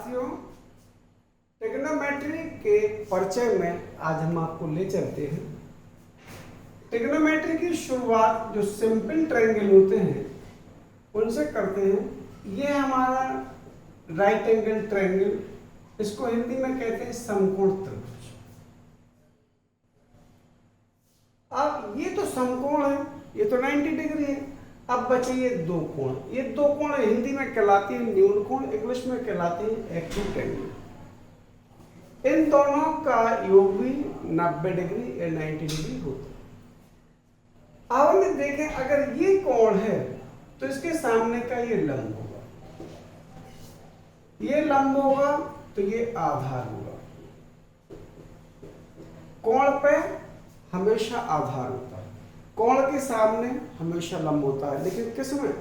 साथियों, ट्रिग्नोमेट्री के परिचय में आज हम आपको ले चलते हैं। ट्रिग्नोमेट्री की शुरुआत जो सिंपल ट्रायंगल होते हैं उनसे करते हैं। ये हमारा राइट एंगल ट्रायंगल, इसको हिंदी में कहते हैं समकोण त्रिभुज। अब ये तो समकोण है, ये तो 90 डिग्री है। अब बचे ये दो कोण। ये दो कोण हिंदी में कहलाती है न्यून कोण, इंग्लिश में कहलाती है एक्यूट एंगल। इन दोनों का योग भी 90 डिग्री या 90 डिग्री होता है। अब हमने देखें, अगर ये कोण है तो इसके सामने का ये लंब होगा, ये लंब होगा तो ये आधार होगा। कोण पे हमेशा आधार होता है, कोण के सामने हमेशा लंब होता है, लेकिन किसमें?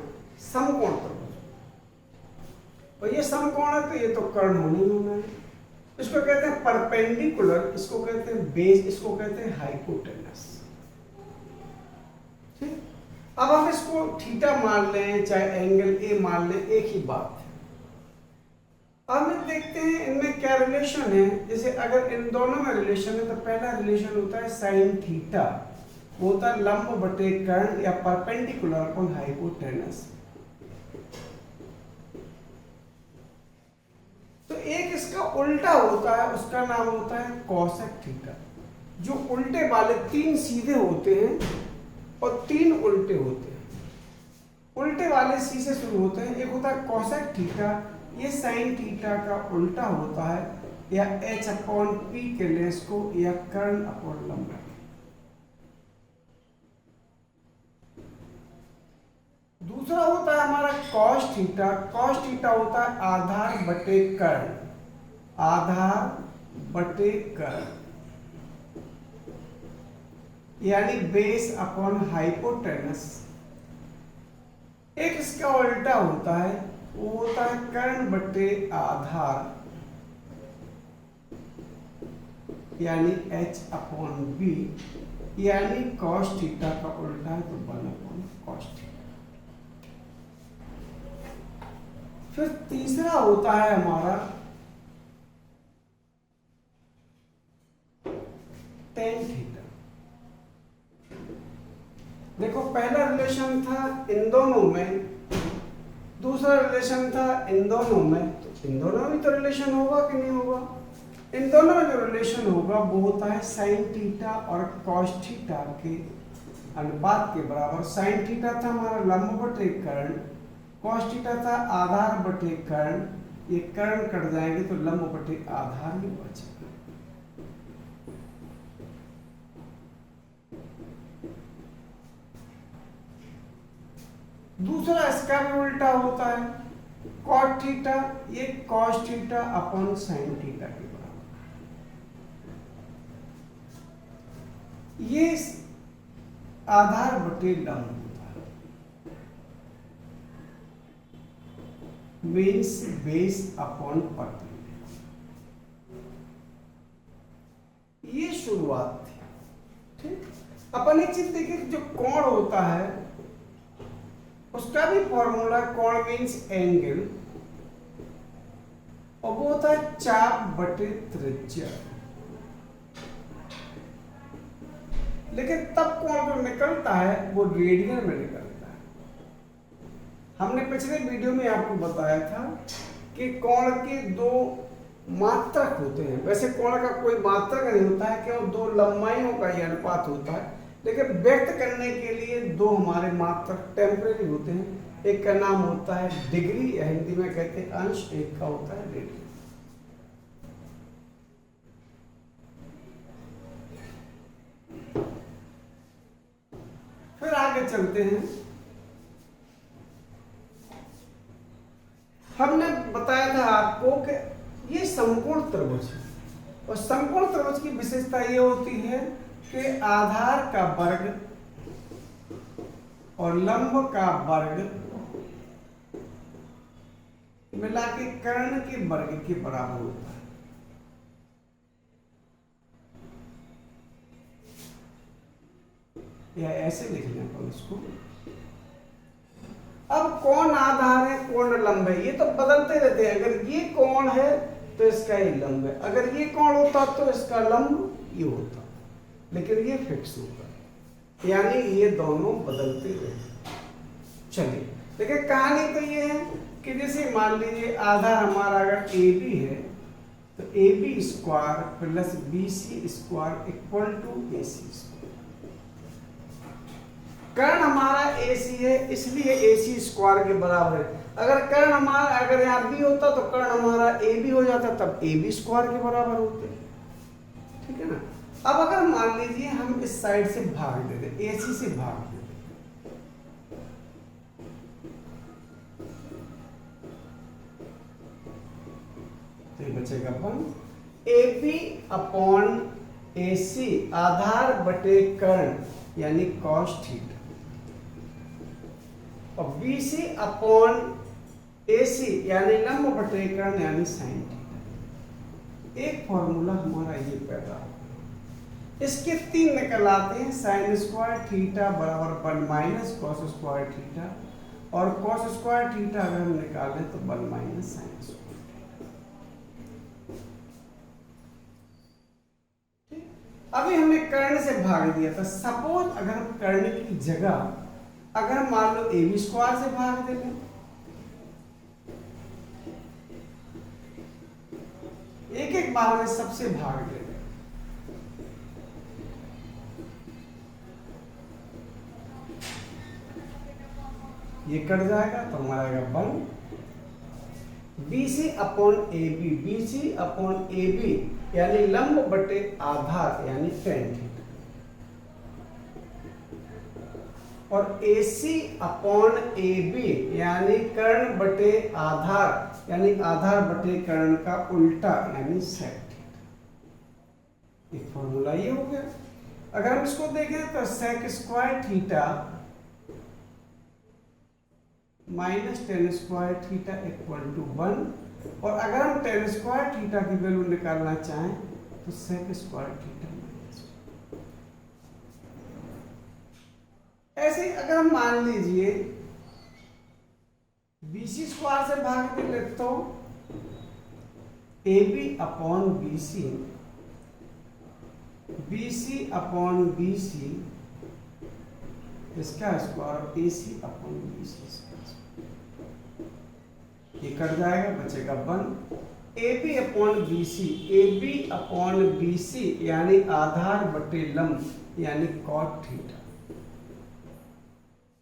समकोण त्रिभुज। और ये समकोण है तो ये तो कर्ण होने ही होना है। इसको कहते हैं परपेंडिकुलर, इसको कहते हैं बेस, इसको कहते हैं हाइपोटेनस। ठीक, अब हम इसको थीटा मान लें चाहे एंगल ए मान लें, एक ही बात है। अब हम देखते हैं इनमें क्या रिलेशन है। जैसे अगर इन दोनों में रिलेशन है तो पहला रिलेशन होता है साइन थीटा, वो होता है लंब बटे कर्ण या परपेंडिकुलर अपॉन हाइपोटेनस। तो एक इसका उल्टा होता है, उसका नाम होता है कोसेक थीटा। जो उल्टे वाले तीन सीधे होते हैं और तीन उल्टे होते हैं। उल्टे वाले सी से शुरू होते हैं। एक होता है कोसेक थीटा, ये साइन थीटा का उल्टा होता है, या h अपॉन पी के लें इसको, या कर्ण अपॉन लंब। दूसरा होता है हमारा कॉस थीटा। कॉस थीटा होता है आधार बटे कर्ण, आधार बटे कर्ण, यानी बेस अपॉन हाइपोटेनस। एक इसका उल्टा होता है, वो होता है कर्ण बटे आधार, यानी h अपॉन बी, यानी कॉस थीटा का उल्टा है तो 1 अपॉन कॉस थीटा। फिर तीसरा होता है हमारा टेन थीटा। देखो, पहला रिलेशन था इन दोनों में, दूसरा रिलेशन था इन दोनों में, तो इन दोनों में तो रिलेशन होगा कि नहीं होगा? इन दोनों में जो रिलेशन होगा वो होता है साइन थीटा और कॉस थीटा के अनुपात के बराबर। साइन थीटा था हमारा लंब बटे कर्ण, कॉस थीटा था आधार बटे कर्ण। ये कर्ण कट जाएंगे तो लंब बटे आधार ही बचेगा। दूसरा इसका भी उल्टा होता है, कॉट थीटा, ये cos theta upon sine theta के बराबर। ये आधार बटे लंब मीन्स बेस अपॉन परपेंडिकुलर। ये शुरुआत थी। ठीक, अपन एक चीज देखिए, जो कोण होता है उसका भी फॉर्मूला, कोण मीन्स एंगल, और वो होता है चाप बटे त्रिज्या। लेकिन तब कोण जो निकलता है वो रेडियन में निकलता है। हमने पिछले वीडियो में आपको बताया था कि कोण के दो मात्रक होते हैं। वैसे कोण का कोई मात्रक नहीं होता है, केवल दो लंबाइयों का ही अनुपात होता है, लेकिन व्यक्त करने के लिए दो हमारे मात्रक टेम्परेरी होते हैं। एक का नाम होता है डिग्री, या हिंदी में कहते हैं अंश, एक का होता है रेडियन। फिर आगे चलते हैं। हमने बताया था आपको कि ये समकोण त्रिभुज है, और समकोण त्रिभुज की विशेषता ये होती है कि आधार का वर्ग और लंब का वर्ग मिला के कर्ण के वर्ग के बराबर होता है। या ऐसे लिख लें अपन इसको। अब कौन आधार है, कौन सामने लंब है, ये तो बदलते रहते हैं। अगर ये कोण है तो इसका ये लंब है, अगर ये कोण होता तो इसका लंब ये होता, लेकिन ये फिक्स होगा, यानी ये दोनों बदलते रहते। चलिए देखिए, कहानी तो ये है कि जैसे मान लीजिए आधार हमारा अगर ए बी है तो A B square plus B C square equal to A C square. कर्ण हमारा ए सी है, इसलिए ए सी स्क्वायर के बराबर है। अगर कर्ण हमारा अगर यहाँ बी होता तो कर्ण हमारा ए बी हो जाता, तब ए बी स्क्वायर के बराबर होते। ठीक है ना। अब अगर मान लीजिए हम इस साइड से भाग दे दें, ए सी से भाग दे दें, तो ये बचेगा अपन ए बी अपॉन ए सी आधार बटे कर्ण यानी कॉस थीटा, और बी सी अपॉन ए सी यानी लंब बटे कर्ण यानी साइन थीटा। एक फॉर्मूला हमारा ये पैदा हो, इसके 3 निकल आते हैं। साइन स्क्वायर थीटा बराबर 1 माइनस कॉस स्क्वायर थीटा, और कॉस स्क्वायर थीटा अगर हम निकालें तो 1 माइनस साइन स्क्वायर। अभी हमने कर्ण से भाग दिया था, सपोज अगर हम कर्ण की जगह अगर हम मान लो ए बी स्क्वायर से भाग दे लें, एक एक बार में सबसे भाग दे लें, ये कट जाएगा तो हमारा आएगा 1 B C upon A B, B C upon A B यानी लंब बटे आधार यानी टेन थीटा, और ए सी अपॉन ए बी यानी कर्ण बटे आधार यानी आधार बटे कर्ण का उल्टा यानी सेक थीटा। एक फॉर्मूला ये हो गया। अगर हम इसको देखें तो sec square theta minus tan square theta equal to 1, और अगर हम टेन स्क्वायर थीटा की वैल्यू निकालना चाहें तो सेक स्क्वायर थीटा माइनस। ऐसे अगर हम मान लीजिए बी सी स्क्वायर से भाग के लिख तो A B upon B C, B C upon B C इसका square, A C upon B C इसका, ये कट जाएगा बचेगा 1 A B upon B C, A B upon B C यानी आधार बटे लंब यानी कॉट थीटा,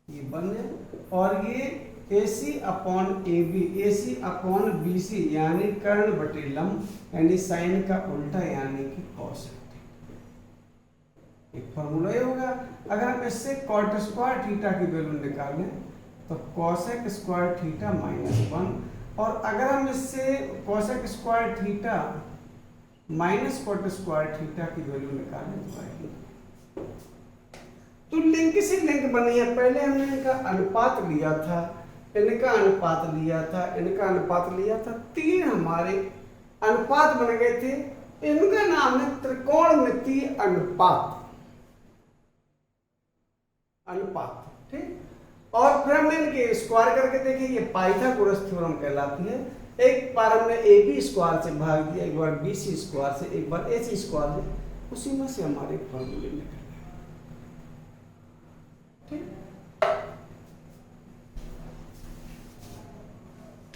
ये बन गया। और ये A C upon A B, A C upon B C यानी कर्ण बटे लंब यानी साइन का उल्टा यानी कि कॉस थीटा। एक फॉर्मूला ये होगा। अगर हम इससे कॉट स्क्वायर थीटा की वैल्यू निकालें तो कॉसेक स्क्वायर थीटा माइनस 1, और अगर हम इससे cosec square theta minus cot square theta की वैल्यू निकालें तो आएगी। तो लिंक से लिंक बनी है। पहले हमने इनका अनुपात लिया था, इनका अनुपात लिया था, इनका अनुपात लिया था, 3 हमारे अनुपात बन गए थे। इनका नाम है त्रिकोणमितीय अनुपात, अनुपात। ठीक, और फिर हमने इनके स्क्वायर करके देखे, ये पाइथागोरस थ्योरम कहलाती है। एक बार हमने ए बी स्क्वायर से भाग दिया, एक बार बी सी स्क्वायर से, एक बार ए सी स्क्वायर से, उसी में से हमारे फॉर्मूले निकल गए। ठीक।